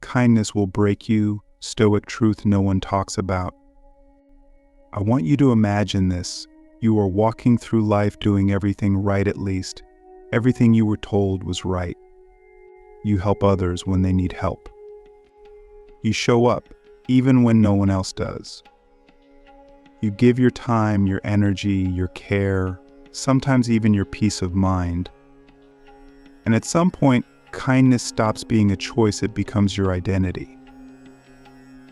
kindness will break you, Stoic truth no one talks about. I want you to imagine this. You are walking through life doing everything right, at least. Everything you were told was right. You help others when they need help. You show up, even when no one else does. You give your time, your energy, your care, sometimes even your peace of mind. And at some point, kindness stops being a choice, it becomes your identity.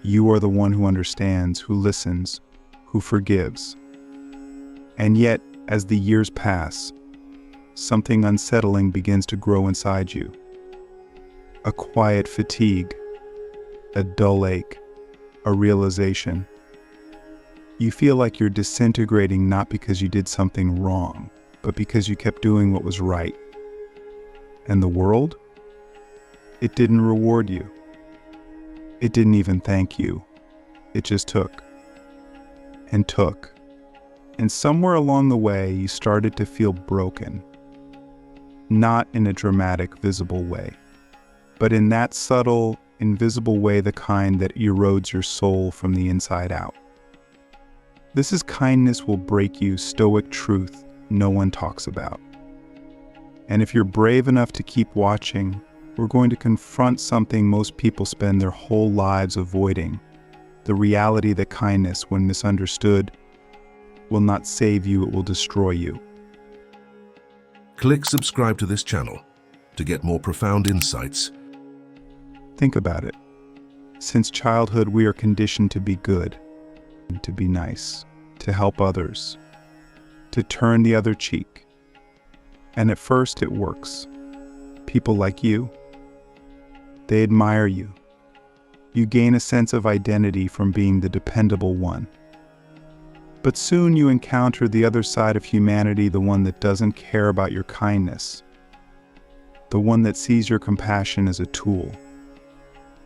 You are the one who understands, who listens, who forgives. And yet, as the years pass, something unsettling begins to grow inside you. A quiet fatigue, a dull ache, a realization. You feel like you're disintegrating not because you did something wrong, but because you kept doing what was right. And the world? It didn't reward you. It didn't even thank you. It just took. And took. And somewhere along the way, you started to feel broken. Not in a dramatic, visible way, but in that subtle, invisible way, the kind that erodes your soul from the inside out. This is kindness will break you, Stoic truth no one talks about. And if you're brave enough to keep watching, we're going to confront something most people spend their whole lives avoiding. The reality that kindness, when misunderstood, will not save you, it will destroy you. Click subscribe to this channel to get more profound insights. Think about it. Since childhood, we are conditioned to be good, to be nice, to help others, to turn the other cheek. And at first it works. People like you, they admire you. You gain a sense of identity from being the dependable one. But soon you encounter the other side of humanity, the one that doesn't care about your kindness, the one that sees your compassion as a tool,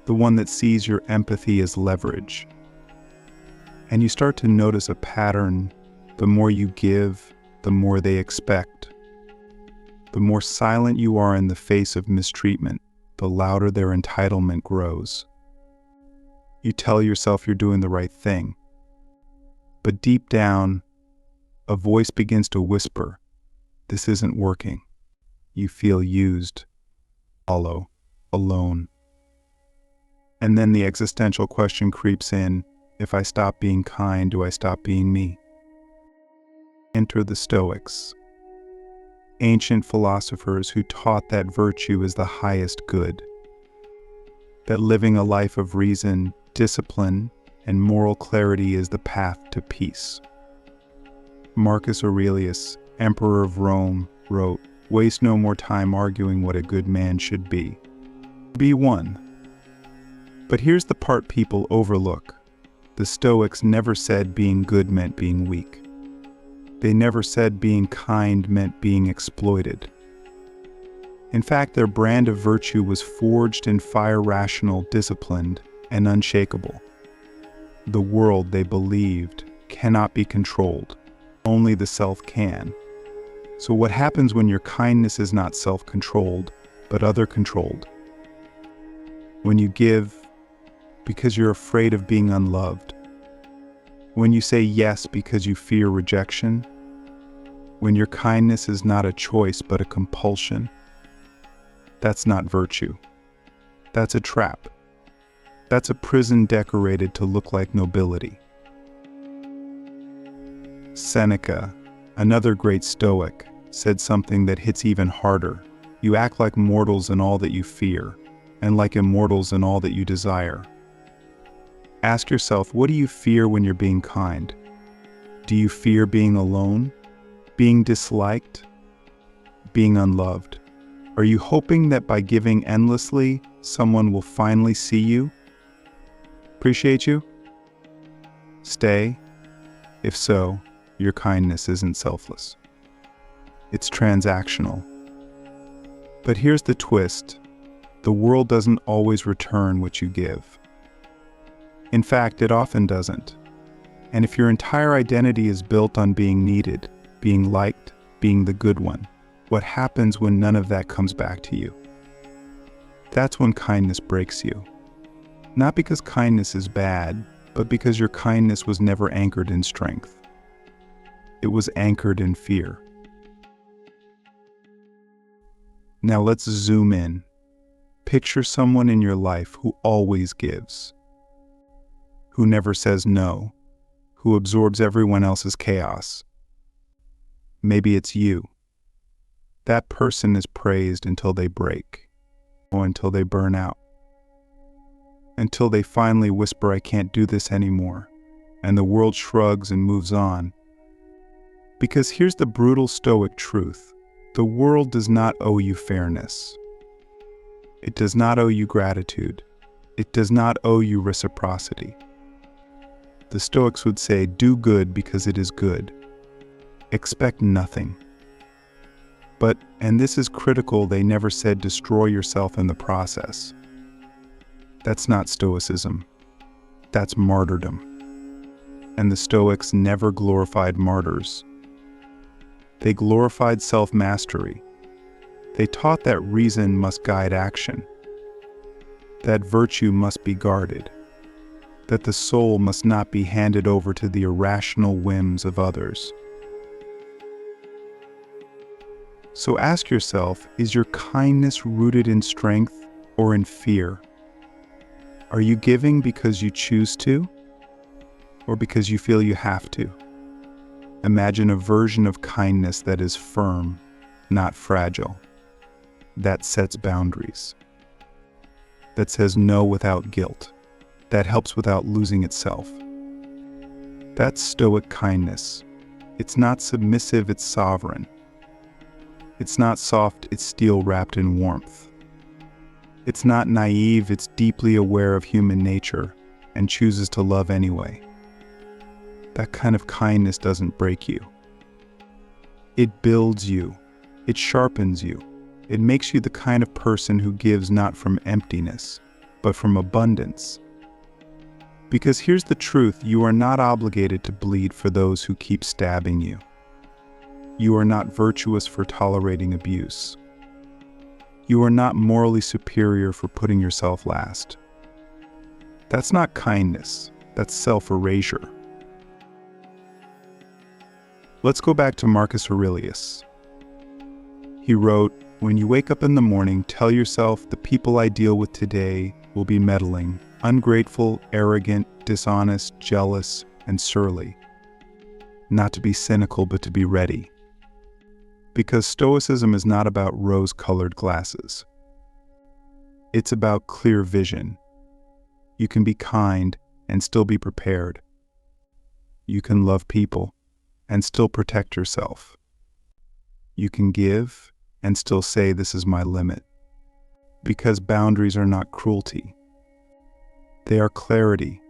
the one that sees your empathy as leverage. And you start to notice a pattern. The more you give, the more they expect. The more silent you are in the face of mistreatment, the louder their entitlement grows. You tell yourself you're doing the right thing. But deep down, a voice begins to whisper, this isn't working. You feel used, hollow, alone. And then the existential question creeps in, if I stop being kind, do I stop being me? Enter the Stoics, ancient philosophers who taught that virtue is the highest good, that living a life of reason, discipline, and moral clarity is the path to peace. Marcus Aurelius, Emperor of Rome, wrote, "Waste no more time arguing what a good man should be. Be one." But here's the part people overlook. The Stoics never said being good meant being weak. They never said being kind meant being exploited. In fact, their brand of virtue was forged in fire, rational, disciplined, and unshakable. The world, they believed, cannot be controlled. Only the self can. So what happens when your kindness is not self-controlled, but other-controlled? When you give because you're afraid of being unloved. When you say yes because you fear rejection. When your kindness is not a choice but a compulsion. That's not virtue. That's a trap. That's a prison decorated to look like nobility. Seneca, another great Stoic, said something that hits even harder. You act like mortals in all that you fear, and like immortals in all that you desire. Ask yourself, what do you fear when you're being kind? Do you fear being alone? Being disliked? Being unloved? Are you hoping that by giving endlessly, someone will finally see you? Appreciate you? Stay? If so, your kindness isn't selfless. It's transactional. But here's the twist. The world doesn't always return what you give. In fact, it often doesn't. And if your entire identity is built on being needed, being liked, being the good one, what happens when none of that comes back to you? That's when kindness breaks you. Not because kindness is bad, but because your kindness was never anchored in strength. It was anchored in fear. Now let's zoom in. Picture someone in your life who always gives, who never says no, who absorbs everyone else's chaos. Maybe it's you. That person is praised until they break, or until they burn out, until they finally whisper, "I can't do this anymore," and the world shrugs and moves on. Because here's the brutal Stoic truth. The world does not owe you fairness. It does not owe you gratitude. It does not owe you reciprocity. The Stoics would say, do good because it is good. Expect nothing. But, and this is critical, they never said destroy yourself in the process. That's not Stoicism. That's martyrdom. And the Stoics never glorified martyrs. They glorified self-mastery. They taught that reason must guide action, that virtue must be guarded, that the soul must not be handed over to the irrational whims of others. So ask yourself, is your kindness rooted in strength or in fear? Are you giving because you choose to, or because you feel you have to? Imagine a version of kindness that is firm, not fragile, that sets boundaries, that says no without guilt, that helps without losing itself. That's Stoic kindness. It's not submissive, it's sovereign. It's not soft, it's steel wrapped in warmth. It's not naive, it's deeply aware of human nature and chooses to love anyway. That kind of kindness doesn't break you. It builds you. It sharpens you. It makes you the kind of person who gives not from emptiness, but from abundance. Because here's the truth, you are not obligated to bleed for those who keep stabbing you. You are not virtuous for tolerating abuse. You are not morally superior for putting yourself last. That's not kindness, that's self-erasure. Let's go back to Marcus Aurelius. He wrote, "When you wake up in the morning, tell yourself the people I deal with today will be meddling, ungrateful, arrogant, dishonest, jealous, and surly. Not to be cynical, but to be ready." Because Stoicism is not about rose-colored glasses. It's about clear vision. You can be kind and still be prepared. You can love people and still protect yourself. You can give and still say, this is my limit. Because boundaries are not cruelty. They are clarity.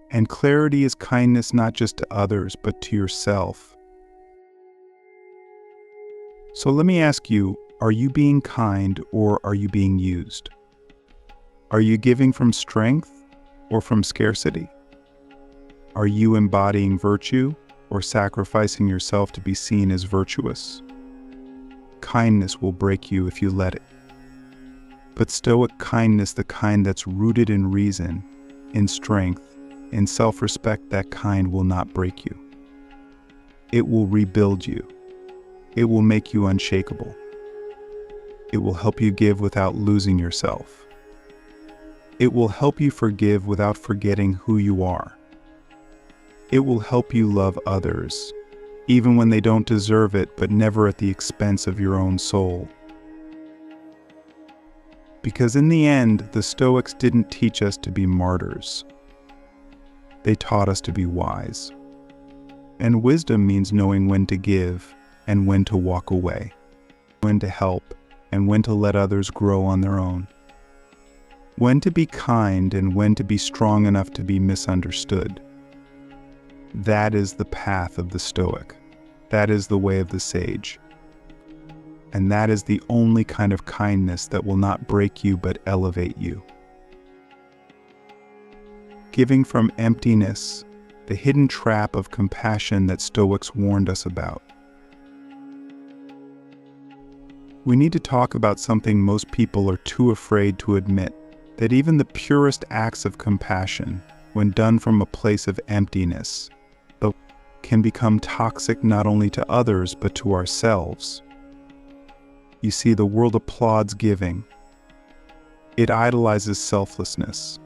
And clarity is kindness not just to others, but to yourself. So let me ask you, are you being kind or are you being used? Are you giving from strength or from scarcity? Are you embodying virtue or sacrificing yourself to be seen as virtuous? Kindness will break you if you let it. But Stoic kindness, the kind that's rooted in reason, in strength, in self-respect, that kind will not break you. It will rebuild you. It will make you unshakable. It will help you give without losing yourself. It will help you forgive without forgetting who you are. It will help you love others, even when they don't deserve it, but never at the expense of your own soul. Because in the end, the Stoics didn't teach us to be martyrs. They taught us to be wise. And wisdom means knowing when to give and when to walk away, when to help and when to let others grow on their own, when to be kind and when to be strong enough to be misunderstood. That is the path of the Stoic. That is the way of the sage. And that is the only kind of kindness that will not break you but elevate you. Giving from emptiness, the hidden trap of compassion that Stoics warned us about. We need to talk about something most people are too afraid to admit, that even the purest acts of compassion, when done from a place of emptiness, can become toxic not only to others but to ourselves. You see, the world applauds giving. It idolizes selflessness.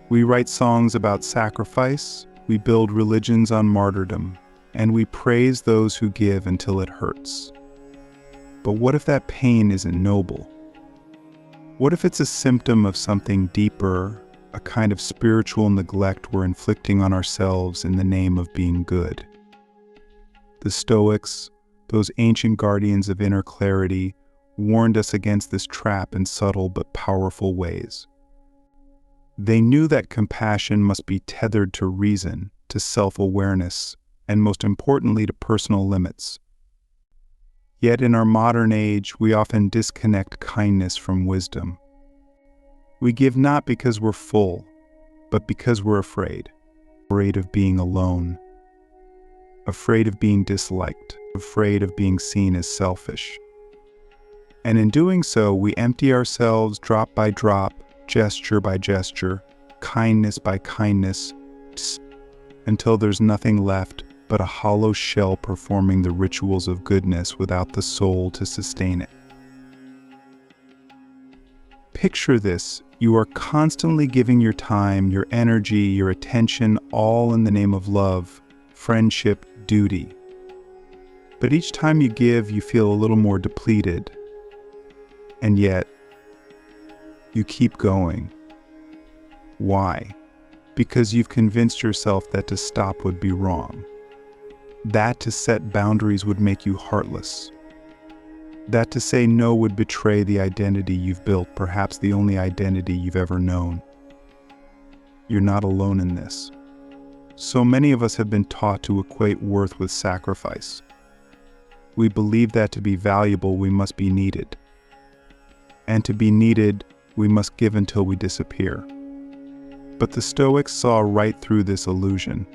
We write songs about sacrifice, we build religions on martyrdom, and we praise those who give until it hurts. But what if that pain isn't noble? What if it's a symptom of something deeper, a kind of spiritual neglect we're inflicting on ourselves in the name of being good? The Stoics, those ancient guardians of inner clarity, warned us against this trap in subtle but powerful ways. They knew that compassion must be tethered to reason, to self-awareness, and most importantly to personal limits. Yet in our modern age, we often disconnect kindness from wisdom. We give not because we're full, but because we're afraid of being alone, afraid of being disliked, afraid of being seen as selfish. And in doing so, we empty ourselves drop by drop, gesture by gesture, kindness by kindness, until there's nothing left but a hollow shell performing the rituals of goodness without the soul to sustain it. Picture this: you are constantly giving your time, your energy, your attention, all in the name of love, friendship, duty. But each time you give, you feel a little more depleted. And yet, you keep going. Why? Because you've convinced yourself that to stop would be wrong. That to set boundaries would make you heartless. That to say no would betray the identity you've built, perhaps the only identity you've ever known. You're not alone in this. So many of us have been taught to equate worth with sacrifice. We believe that to be valuable, we must be needed. And to be needed, we must give until we disappear. But the Stoics saw right through this illusion.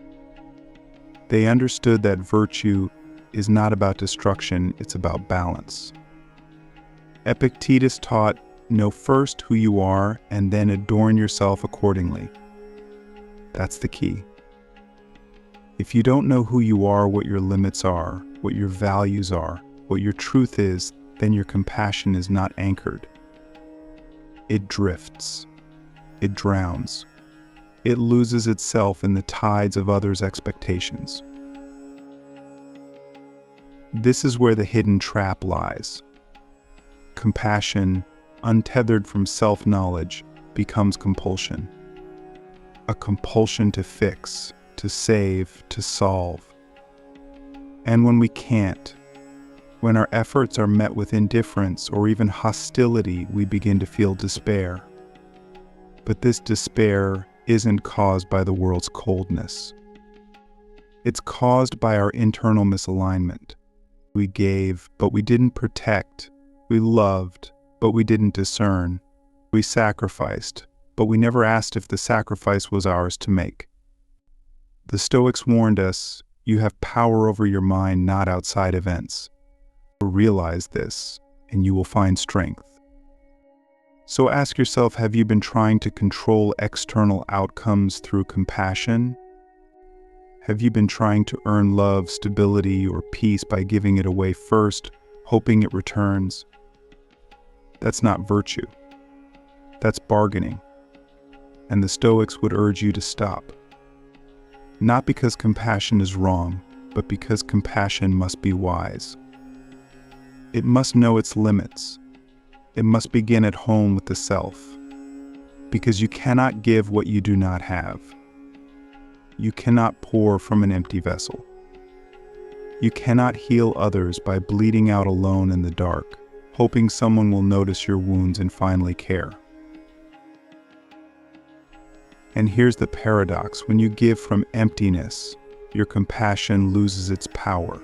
They understood that virtue is not about destruction, it's about balance. Epictetus taught, know first who you are and then adorn yourself accordingly. That's the key. If you don't know who you are, what your limits are, what your values are, what your truth is, then your compassion is not anchored. It drifts. It drowns. It loses itself in the tides of others' expectations. This is where the hidden trap lies. Compassion, untethered from self-knowledge, becomes compulsion. A compulsion to fix, to save, to solve. And when we can't, when our efforts are met with indifference or even hostility, we begin to feel despair. But this despair isn't caused by the world's coldness. It's caused by our internal misalignment. We gave, but we didn't protect. We loved, but we didn't discern. We sacrificed, but we never asked if the sacrifice was ours to make. The Stoics warned us, you have power over your mind, not outside events. Realize this, and you will find strength. So ask yourself, have you been trying to control external outcomes through compassion? Have you been trying to earn love, stability, or peace by giving it away first, hoping it returns? That's not virtue. That's bargaining. And the Stoics would urge you to stop. Not because compassion is wrong, but because compassion must be wise. It must know its limits. It must begin at home with the self, because you cannot give what you do not have. You cannot pour from an empty vessel. You cannot heal others by bleeding out alone in the dark, hoping someone will notice your wounds and finally care. And here's the paradox: when you give from emptiness, your compassion loses its power.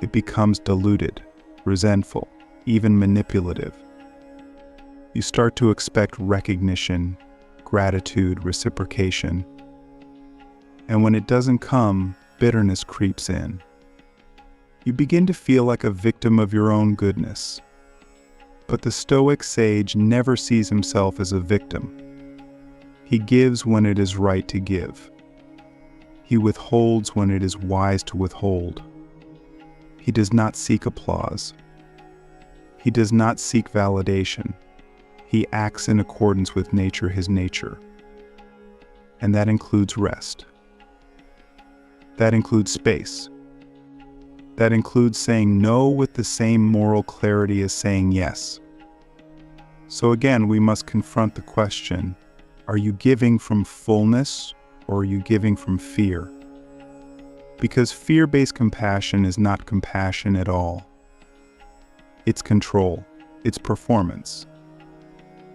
It becomes diluted, resentful, even manipulative. You start to expect recognition, gratitude, reciprocation. And when it doesn't come, bitterness creeps in. You begin to feel like a victim of your own goodness. But the Stoic sage never sees himself as a victim. He gives when it is right to give. He withholds when it is wise to withhold. He does not seek applause. He does not seek validation. He acts in accordance with nature, his nature. And that includes rest. That includes space. That includes saying no with the same moral clarity as saying yes. So again, we must confront the question, are you giving from fullness or are you giving from fear? Because fear-based compassion is not compassion at all. It's control. It's performance.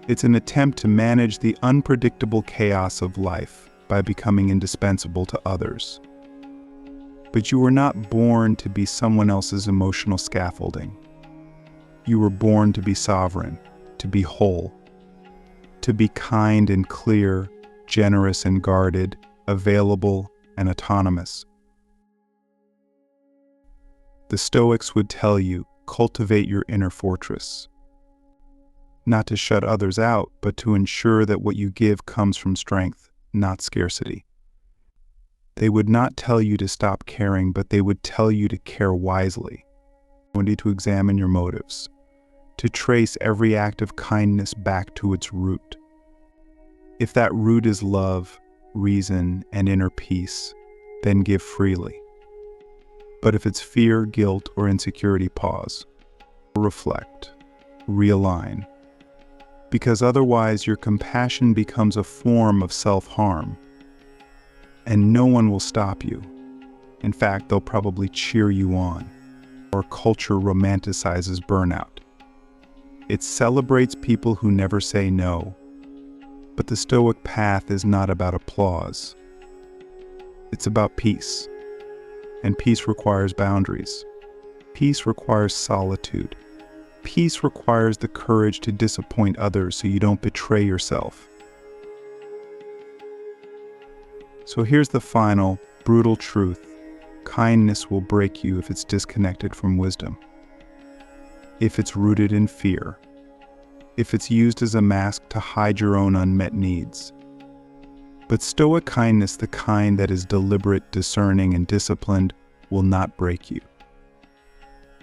It's an attempt to manage the unpredictable chaos of life by becoming indispensable to others. But you were not born to be someone else's emotional scaffolding. You were born to be sovereign, to be whole, to be kind and clear, generous and guarded, available and autonomous. The Stoics would tell you, cultivate your inner fortress. Not to shut others out, but to ensure that what you give comes from strength, not scarcity. They would not tell you to stop caring, but they would tell you to care wisely. You need to examine your motives, to trace every act of kindness back to its root. If that root is love, reason, and inner peace, then give freely. But if it's fear, guilt, or insecurity, pause, reflect, realign. Because otherwise your compassion becomes a form of self-harm. And no one will stop you. In fact, they'll probably cheer you on. Our culture romanticizes burnout. It celebrates people who never say no. But the Stoic path is not about applause. It's about peace. And peace requires boundaries. Peace requires solitude. Peace requires the courage to disappoint others so you don't betray yourself. So here's the final, brutal truth. Kindness will break you if it's disconnected from wisdom. If it's rooted in fear. If it's used as a mask to hide your own unmet needs. But Stoic kindness, the kind that is deliberate, discerning, and disciplined, will not break you.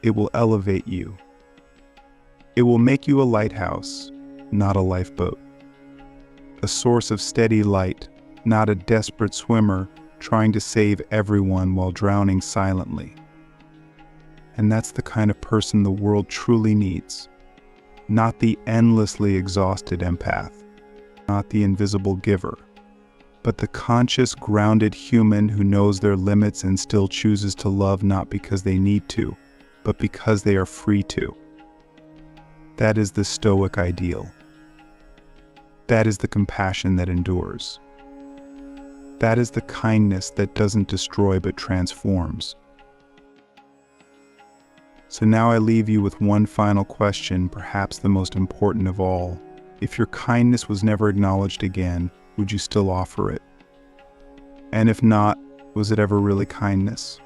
It will elevate you. It will make you a lighthouse, not a lifeboat. A source of steady light, not a desperate swimmer trying to save everyone while drowning silently. And that's the kind of person the world truly needs. Not the endlessly exhausted empath, not the invisible giver, but the conscious, grounded human who knows their limits and still chooses to love not because they need to, but because they are free to. That is the Stoic ideal. That is the compassion that endures. That is the kindness that doesn't destroy but transforms. So now I leave you with one final question, perhaps the most important of all. If your kindness was never acknowledged again, would you still offer it? And if not, was it ever really kindness?